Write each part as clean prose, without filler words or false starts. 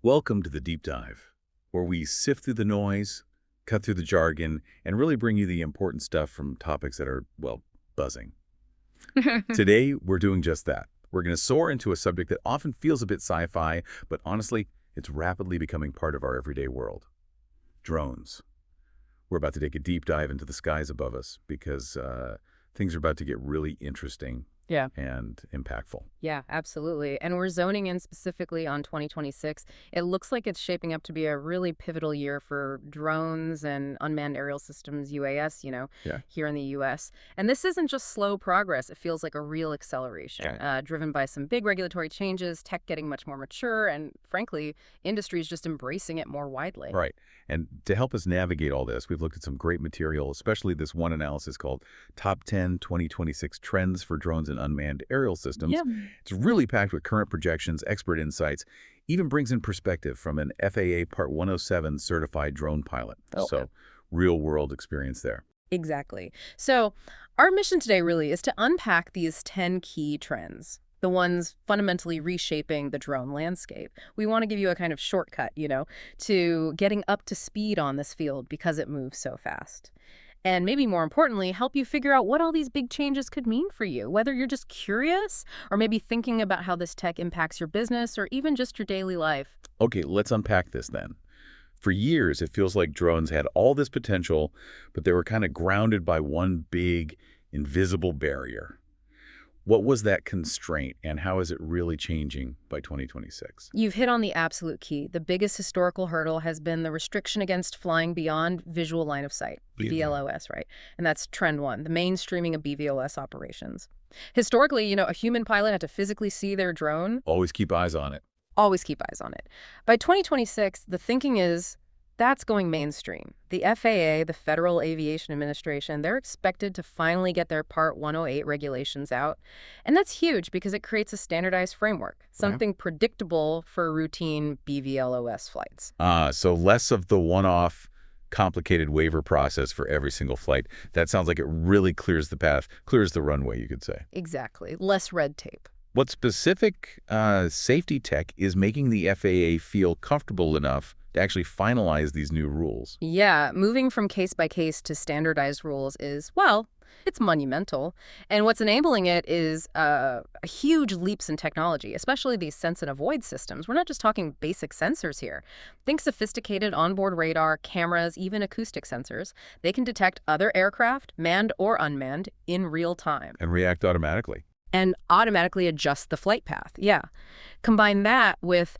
Welcome to the Deep Dive, where we sift through the noise, cut through the jargon, and really bring you the important stuff from topics that are, well, buzzing. Today, we're doing just that. We're going to soar into a subject that often feels a bit sci-fi, but honestly, it's rapidly becoming part of our everyday world. Drones. We're about to take a deep dive into the skies above us because things are about to get really interesting Yeah. and impactful. Yeah, absolutely. And we're zoning in specifically on 2026. It looks like it's shaping up to be a really pivotal year for drones and unmanned aerial systems, UAS, Yeah. here in the US. And this isn't just slow progress. It feels like a real acceleration, driven by some big regulatory changes, tech getting much more mature, and frankly, industries just embracing it more widely. Right. And to help us navigate all this, we've looked at some great material, especially this one analysis called Top 10 2026 Trends for Drones and Unmanned Aerial Systems. Yeah. It's really packed with current projections, expert insights, even brings in perspective from an FAA Part 107 certified drone pilot. Okay. So real-world experience there. Exactly. So our mission today really is to unpack these 10 key trends, the ones fundamentally reshaping the drone landscape. We want to give you a kind of shortcut, to getting up to speed on this field because it moves so fast. And maybe more importantly, help you figure out what all these big changes could mean for you, whether you're just curious or maybe thinking about how this tech impacts your business or even just your daily life. Okay, let's unpack this then. For years, it feels like drones had all this potential, but they were kind of grounded by one big, invisible barrier. What was that constraint, and how is it really changing by 2026? You've hit on the absolute key. The biggest historical hurdle has been the restriction against flying beyond visual line of sight, BVLOS, right? And that's trend one, the mainstreaming of BVLOS operations. Historically, a human pilot had to physically see their drone. Always keep eyes on it. Always keep eyes on it. By 2026, the thinking is that's going mainstream. The FAA, the Federal Aviation Administration, they're expected to finally get their Part 108 regulations out. And that's huge because it creates a standardized framework, something predictable for routine BVLOS flights. So less of the one-off complicated waiver process for every single flight. That sounds like it really clears the path, clears the runway, you could say. Exactly. Less red tape. What specific safety tech is making the FAA feel comfortable enough to actually finalize these new rules? Yeah, moving from case by case to standardized rules is, well, it's monumental. And what's enabling it is huge leaps in technology, especially these sense and avoid systems. We're not just talking basic sensors here. Think sophisticated onboard radar, cameras, even acoustic sensors. They can detect other aircraft, manned or unmanned, in real time. And react automatically. And automatically adjust the flight path. Yeah. Combine that with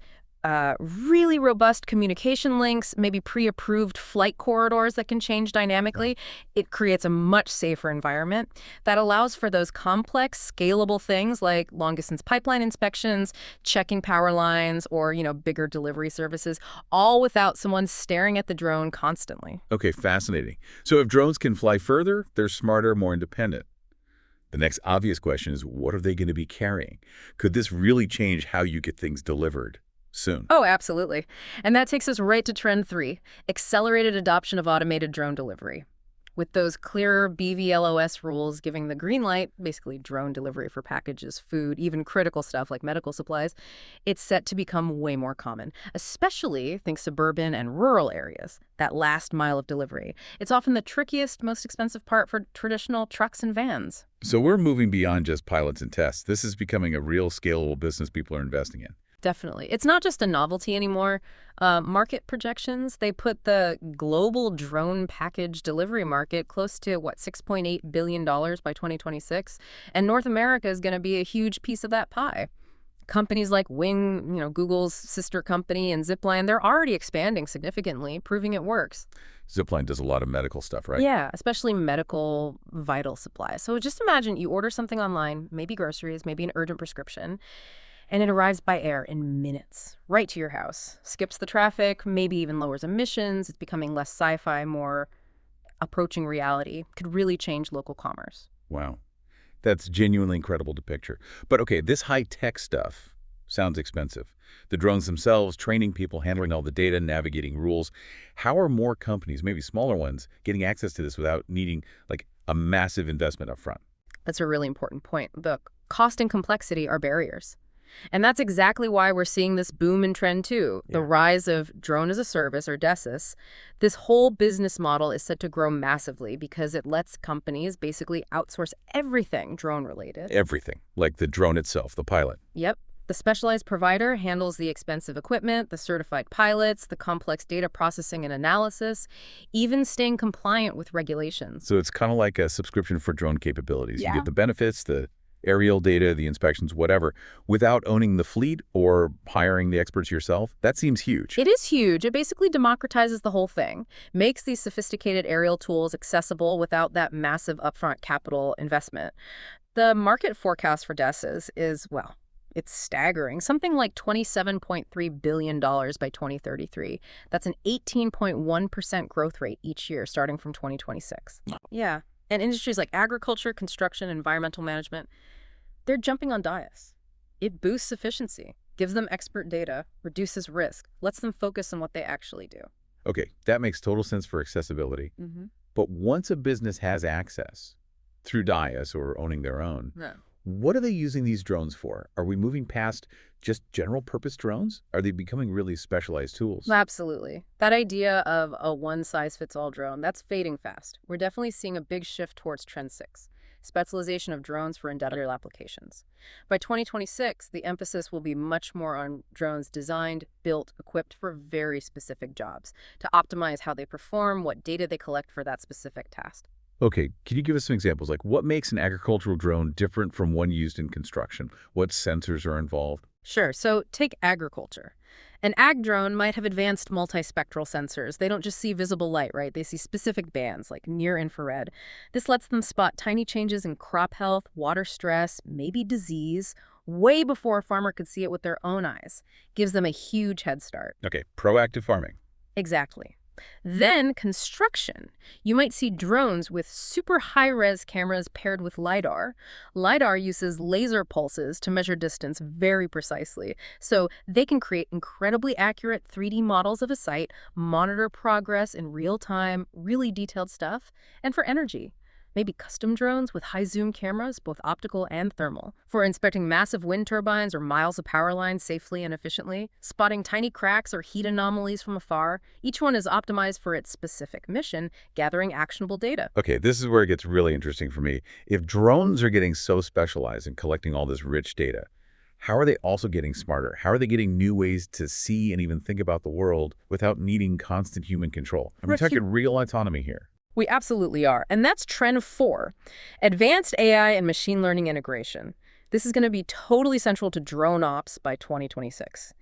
really robust communication links, maybe pre-approved flight corridors that can change dynamically. It creates a much safer environment that allows for those complex, scalable things like long-distance pipeline inspections, checking power lines, or, bigger delivery services, all without someone staring at the drone constantly. Okay, fascinating. So if drones can fly further, they're smarter, more independent. The next obvious question is, what are they going to be carrying? Could this really change how you get things delivered soon? Oh, absolutely. And that takes us right to trend 3, accelerated adoption of automated drone delivery. With those clearer BVLOS rules giving the green light, basically drone delivery for packages, food, even critical stuff like medical supplies, it's set to become way more common, especially, think suburban and rural areas, that last mile of delivery. It's often the trickiest, most expensive part for traditional trucks and vans. So we're moving beyond just pilots and tests. This is becoming a real scalable business people are investing in. Definitely. It's not just a novelty anymore. Market projections, they put the global drone package delivery market close to, $6.8 billion by 2026. And North America is going to be a huge piece of that pie. Companies like Wing, Google's sister company, and Zipline, they're already expanding significantly, proving it works. Zipline does a lot of medical stuff, right? Yeah, especially medical vital supplies. So just imagine you order something online, maybe groceries, maybe an urgent prescription, and it arrives by air in minutes, right to your house. Skips the traffic, maybe even lowers emissions. It's becoming less sci-fi, more approaching reality. Could really change local commerce. Wow. That's genuinely incredible to picture. But okay, this high-tech stuff sounds expensive. The drones themselves, training people, handling all the data, navigating rules. How are more companies, maybe smaller ones, getting access to this without needing a massive investment up front? That's a really important point. The cost and complexity are barriers. And that's exactly why we're seeing this boom in trend too, the Yeah. rise of drone as a service or DaaS. This whole business model is set to grow massively because it lets companies basically outsource everything drone related. Everything, like the drone itself, the pilot. Yep. The specialized provider handles the expensive equipment, the certified pilots, the complex data processing and analysis, even staying compliant with regulations. So it's kind of like a subscription for drone capabilities. You Yeah. get the benefits, the aerial data, the inspections, whatever, without owning the fleet or hiring the experts yourself. That seems huge. It is huge. It basically democratizes the whole thing, makes these sophisticated aerial tools accessible without that massive upfront capital investment. The market forecast for DaaS is, well, it's staggering. Something like $27.3 billion by 2033. That's an 18.1% growth rate each year starting from 2026. Yeah. And industries like agriculture, construction, environmental management, they're jumping on DaaS. It boosts efficiency, gives them expert data, reduces risk, lets them focus on what they actually do. Okay, that makes total sense for accessibility. Mm-hmm. But once a business has access through DaaS or owning their own, Yeah. what are they using these drones for? Are we moving past just general purpose drones? Are they becoming really specialized tools? Absolutely. That idea of a one-size-fits-all drone, that's fading fast. We're definitely seeing a big shift towards Trend 6, specialization of drones for industrial applications. By 2026, the emphasis will be much more on drones designed, built, equipped for very specific jobs, to optimize how they perform, what data they collect for that specific task. Okay, can you give us some examples? Like what makes an agricultural drone different from one used in construction? What sensors are involved? Sure, so take agriculture. An ag drone might have advanced multispectral sensors. They don't just see visible light, right? They see specific bands, like near-infrared. This lets them spot tiny changes in crop health, water stress, maybe disease, way before a farmer could see it with their own eyes. Gives them a huge head start. Okay, proactive farming. Exactly. Then construction. You might see drones with super high-res cameras paired with LiDAR. LiDAR uses laser pulses to measure distance very precisely, so they can create incredibly accurate 3D models of a site, monitor progress in real time, really detailed stuff. And for energy, maybe custom drones with high-zoom cameras, both optical and thermal, for inspecting massive wind turbines or miles of power lines safely and efficiently, spotting tiny cracks or heat anomalies from afar. Each one is optimized for its specific mission, gathering actionable data. Okay, this is where it gets really interesting for me. If drones are getting so specialized in collecting all this rich data, how are they also getting smarter? How are they getting new ways to see and even think about the world without needing constant human control? I'm Right. talking real autonomy here. We absolutely are. And that's trend 4, advanced AI and machine learning integration. This is going to be totally central to drone ops by 2026.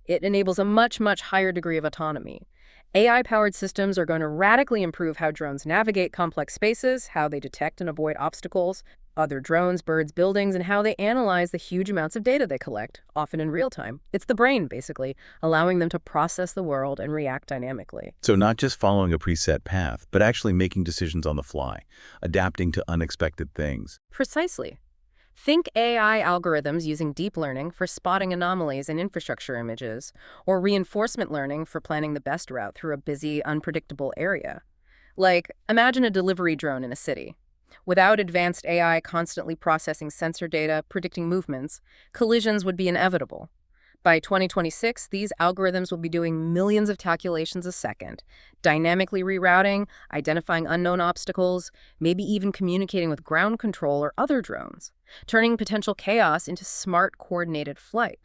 It enables a much, much higher degree of autonomy. AI-powered systems are going to radically improve how drones navigate complex spaces, how they detect and avoid obstacles, other drones, birds, buildings, and how they analyze the huge amounts of data they collect, often in real time. It's the brain, basically, allowing them to process the world and react dynamically. So not just following a preset path, but actually making decisions on the fly, adapting to unexpected things. Precisely. Think AI algorithms using deep learning for spotting anomalies in infrastructure images, or reinforcement learning for planning the best route through a busy, unpredictable area. Like, imagine a delivery drone in a city. Without advanced AI constantly processing sensor data, predicting movements, collisions would be inevitable. By 2026, these algorithms will be doing millions of calculations a second, dynamically rerouting, identifying unknown obstacles, maybe even communicating with ground control or other drones, turning potential chaos into smart, coordinated flight.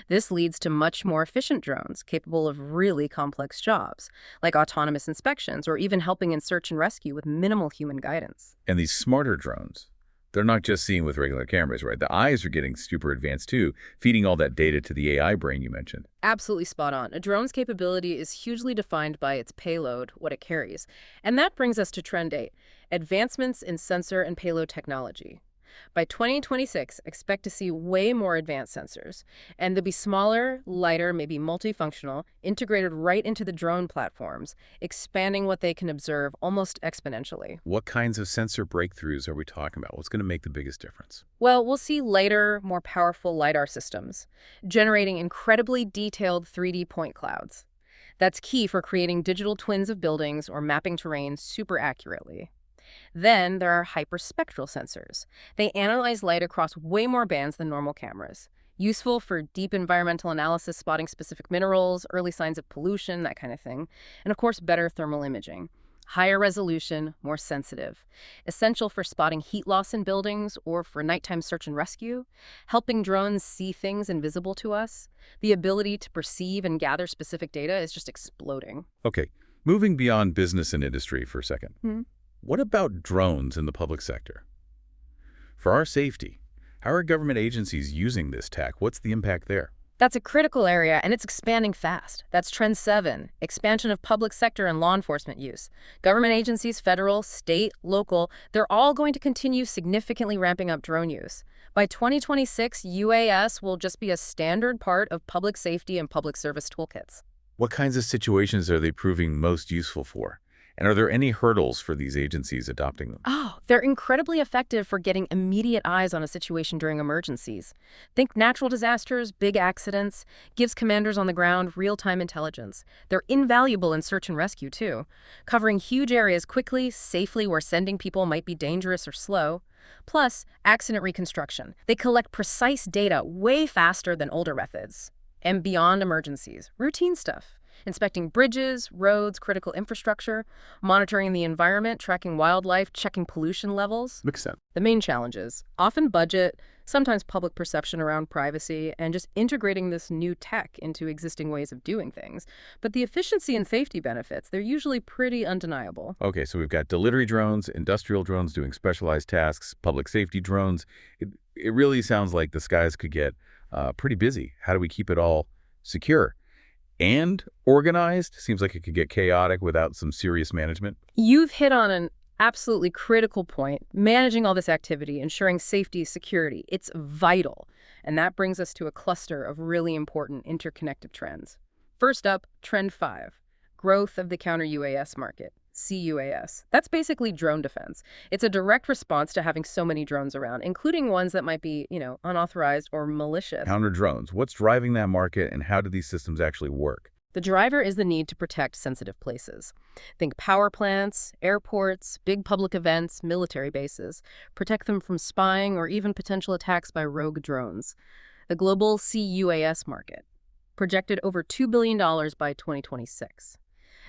This leads to much more efficient drones, capable of really complex jobs, like autonomous inspections or even helping in search and rescue with minimal human guidance. And these smarter drones, they're not just seeing with regular cameras, right? The eyes are getting super advanced too, feeding all that data to the AI brain you mentioned. Absolutely spot on. A drone's capability is hugely defined by its payload, what it carries. And that brings us to Trend 8, advancements in sensor and payload technology. By 2026, expect to see way more advanced sensors, and they'll be smaller, lighter, maybe multifunctional, integrated right into the drone platforms, expanding what they can observe almost exponentially. What kinds of sensor breakthroughs are we talking about? What's going to make the biggest difference? Well, we'll see lighter, more powerful LiDAR systems, generating incredibly detailed 3D point clouds. That's key for creating digital twins of buildings or mapping terrain super accurately. Then there are hyperspectral sensors. They analyze light across way more bands than normal cameras, Useful for deep environmental analysis, spotting specific minerals, early signs of pollution, that kind of thing. And of course, better thermal imaging. Higher resolution, more sensitive. Essential for spotting heat loss in buildings or for nighttime search and rescue. Helping drones see things invisible to us. The ability to perceive and gather specific data is just exploding. Okay, moving beyond business and industry for a second. Hmm. What about drones in the public sector? For our safety, how are government agencies using this tech? What's the impact there? That's a critical area, and it's expanding fast. That's Trend 7, expansion of public sector and law enforcement use. Government agencies, federal, state, local, they're all going to continue significantly ramping up drone use. By 2026, UAS will just be a standard part of public safety and public service toolkits. What kinds of situations are they proving most useful for? And are there any hurdles for these agencies adopting them? Oh, they're incredibly effective for getting immediate eyes on a situation during emergencies. Think natural disasters, big accidents, gives commanders on the ground real-time intelligence. They're invaluable in search and rescue, too, covering huge areas quickly, safely where sending people might be dangerous or slow. Plus, accident reconstruction. They collect precise data way faster than older methods. And beyond emergencies, routine stuff. Inspecting bridges, roads, critical infrastructure, monitoring the environment, tracking wildlife, checking pollution levels. Makes sense. The main challenges, often budget, sometimes public perception around privacy, and just integrating this new tech into existing ways of doing things. But the efficiency and safety benefits, they're usually pretty undeniable. Okay, so we've got delivery drones, industrial drones doing specialized tasks, public safety drones. It really sounds like the skies could get pretty busy. How do we keep it all secure and organized? Seems like it could get chaotic without some serious management. You've hit on an absolutely critical point. Managing all this activity, ensuring safety, security, it's vital. And that brings us to a cluster of really important interconnected trends. First up, Trend 5, growth of the counter-UAS market. CUAS. That's basically drone defense. It's a direct response to having so many drones around, including ones that might be, unauthorized or malicious. Counter drones. What's driving that market and how do these systems actually work? The driver is the need to protect sensitive places. Think power plants, airports, big public events, military bases. Protect them from spying or even potential attacks by rogue drones. The global CUAS market, projected over $2 billion by 2026.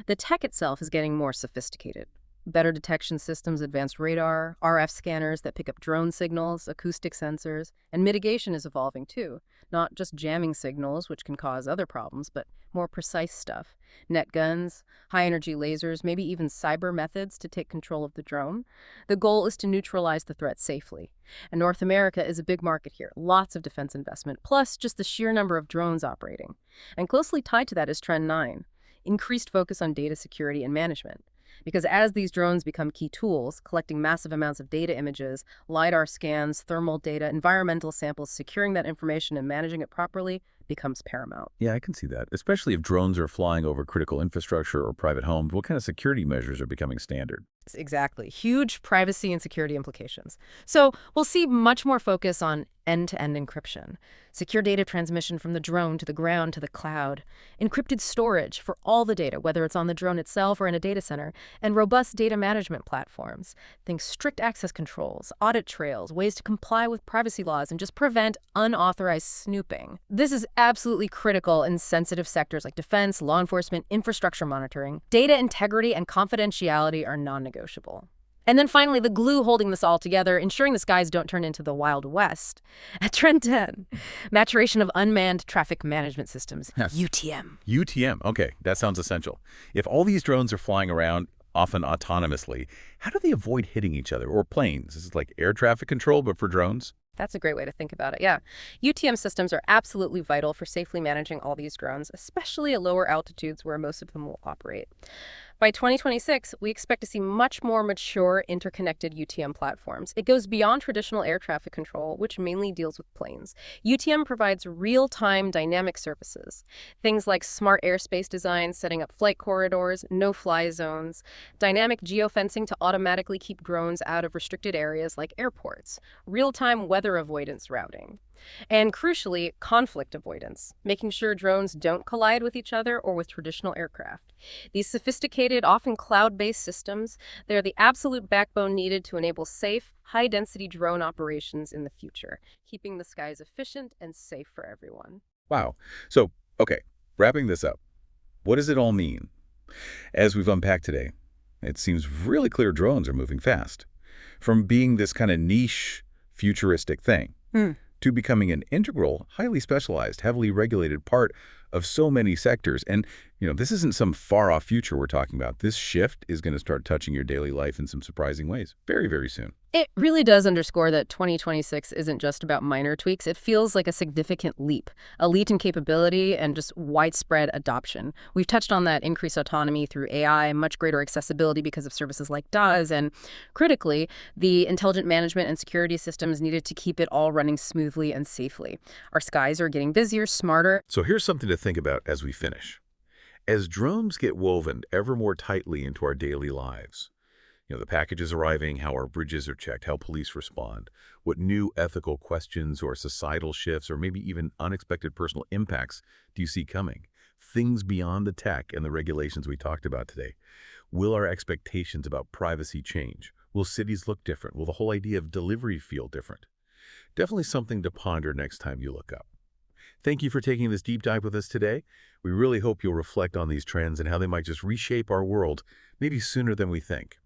The tech itself is getting more sophisticated. Better detection systems, advanced radar, RF scanners that pick up drone signals, acoustic sensors, and mitigation is evolving too. Not just jamming signals, which can cause other problems, but more precise stuff. Net guns, high-energy lasers, maybe even cyber methods to take control of the drone. The goal is to neutralize the threat safely. And North America is a big market here. Lots of defense investment, plus just the sheer number of drones operating. And closely tied to that is Trend 9. Increased focus on data security and management. Because as these drones become key tools, collecting massive amounts of data images, LiDAR scans, thermal data, environmental samples, securing that information and managing it properly becomes paramount. Yeah, I can see that, especially if drones are flying over critical infrastructure or private homes. What kind of security measures are becoming standard? Exactly. Huge privacy and security implications. So we'll see much more focus on end-to-end encryption, secure data transmission from the drone to the ground to the cloud, encrypted storage for all the data, whether it's on the drone itself or in a data center, and robust data management platforms. Think strict access controls, audit trails, ways to comply with privacy laws, and just prevent unauthorized snooping. This is absolutely critical in sensitive sectors like defense, law enforcement, infrastructure monitoring. Data integrity and confidentiality are non-negotiable. And then finally, the glue holding this all together, ensuring the skies don't turn into the Wild West. At Trend 10, maturation of Unmanned Traffic Management Systems, Yes. UTM. UTM. Okay, that sounds essential. If all these drones are flying around, often autonomously, how do they avoid hitting each other or planes? This is like air traffic control, but for drones? That's a great way to think about it, yeah. UTM systems are absolutely vital for safely managing all these drones, especially at lower altitudes where most of them will operate. By 2026, we expect to see much more mature, interconnected UTM platforms. It goes beyond traditional air traffic control, which mainly deals with planes. UTM provides real-time dynamic services. Things like smart airspace design, setting up flight corridors, no-fly zones, dynamic geofencing to automatically keep drones out of restricted areas like airports, real-time weather avoidance routing. And crucially, conflict avoidance, making sure drones don't collide with each other or with traditional aircraft. These sophisticated, often cloud-based systems, they're the absolute backbone needed to enable safe, high-density drone operations in the future, keeping the skies efficient and safe for everyone. Wow. So, okay, wrapping this up, what does it all mean? As we've unpacked today, it seems really clear drones are moving fast. From being this kind of niche, futuristic thing Hmm. to becoming an integral, highly specialized, heavily regulated part of so many sectors. And, this isn't some far-off future we're talking about. This shift is going to start touching your daily life in some surprising ways very, very soon. It really does underscore that 2026 isn't just about minor tweaks. It feels like a significant leap, a leap in capability and just widespread adoption. We've touched on that increased autonomy through AI, much greater accessibility because of services like DaaS, and critically, the intelligent management and security systems needed to keep it all running smoothly and safely. Our skies are getting busier, smarter. So here's something to think about as we finish. As drones get woven ever more tightly into our daily lives, the packages arriving, how our bridges are checked, how police respond, what new ethical questions or societal shifts or maybe even unexpected personal impacts do you see coming? Things beyond the tech and the regulations we talked about today. Will our expectations about privacy change? Will cities look different? Will the whole idea of delivery feel different? Definitely something to ponder next time you look up. Thank you for taking this deep dive with us today. We really hope you'll reflect on these trends and how they might just reshape our world, maybe sooner than we think.